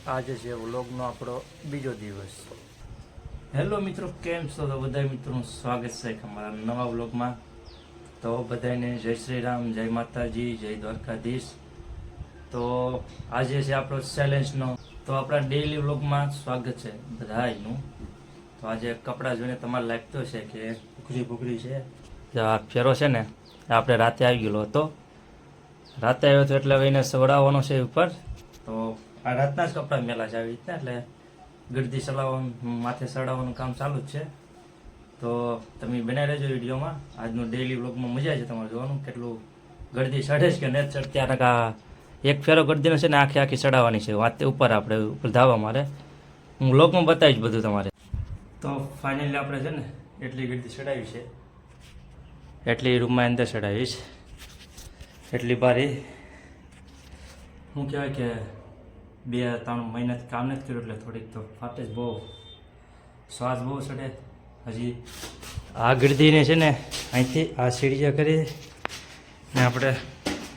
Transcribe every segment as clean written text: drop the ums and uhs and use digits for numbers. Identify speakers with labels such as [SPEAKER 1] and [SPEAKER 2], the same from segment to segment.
[SPEAKER 1] આજે છે વ્લોગનો આપણો બીજો દિવસ. હેલો મિત્રો, કેમ છો? તો બધા મિત્રોનું સ્વાગત છે અમારા નવા વ્લોગમાં. તો બધાને જય શ્રી રામ, જય માતાજી, જય દ્વારકાધીશ. તો આજે છે આપણો ચેલેન્જનો, તો આપણા ડેઈલી વ્લોગમાં સ્વાગત છે બધાનું. તો આજે કપડાં જોઈને તમારે લાગતો છે કે ભૂખરી છે. આ ફેરો છે ને આપણે રાતે આવી ગયેલો હતો. રાતે આવ્યો હતો એટલે એને સવડાવવાનો છે ઉપર. તો આ રાતના જ કપડાં મેલા છે આવી રીતના, એટલે ગળદી ચલાવવાનું, માથે ચડાવવાનું કામ ચાલુ જ છે. તો તમે બનાવી રહેજો વિડીયોમાં. આજનું ડેઈલી વ્લોગમાં મજા આવે છે તમારે જોવાનું કેટલું ગળદી ચડે છે કે નથી ચડતી. આના એક ફેરો ગળદીનો છે ને આખી ચડાવવાની છે વાત ઉપર, આપણે ઉપર ધાવા મારે. હું વ્લોગમાં બતાવીશ બધું તમારે. તો ફાઇનલી આપણે છે ને એટલી ગળદી ચડાવી છે, એટલી રૂમમાં અંદર ચડાવીશ. એટલી બારી શું કહેવાય કે 2-3 મહિનાથી કામ નથી કર્યું એટલે થોડીક તો ફાટે જ, બહુ શ્વાસ બહુ ચડે. હજી આ ગળદીને છે ને અહીંથી આ સીડીયા કરી ને આપણે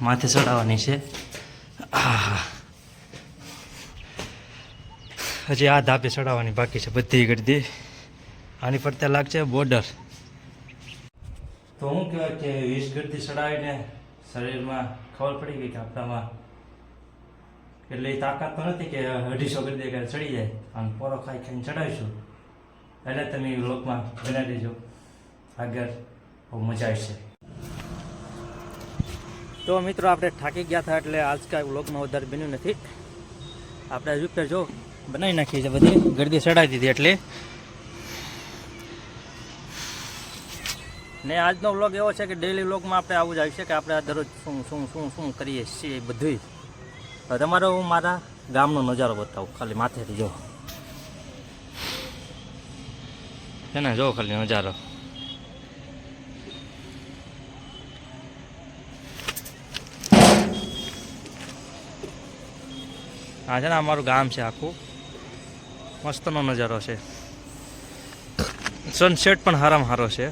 [SPEAKER 1] માથે ચડાવવાની છે. હજી આ ધાપે ચડાવવાની બાકી છે બધી ગળદી. આની પર ત્યાં લાગશે બોર્ડર. તો શું કહેવાય કે 20 ગળદી ચડાવીને શરીરમાં ખબર પડી ગઈ કે આપણામાં એટલે એ તાકાત તો નથી કે 250 ગળદી ચડી જાય. અને પોરો ખાઈ ખાઈને ચડાવીશું. એટલે તમે વ્લોગમાં બનાવી દેજો, આગળ બહુ મજા આવશે. તો મિત્રો આપણે થાકી ગયા હતા એટલે આજ કાંઈ વ્લોગમાં વધારે બન્યું નથી. આપણે હજુ પર જો બનાવી નાખી છે બધી ગળદી ચડાવી દીધી એટલે. ને આજનો વ્લોગ એવો છે કે ડેઈલી વ્લોગમાં આપણે આવું જ આવશે કે આપણે આ દરરોજ શું કરીએ છીએ બધું. તમારો હું મારા ગામનો નજારો બતાવું, ખાલી માથેથી જો છે ને, જો ખાલી નજારો. હા છે ને અમારું ગામ છે આખું, મસ્તનો નજારો છે. સનસેટ પણ હારામાં સારો છે.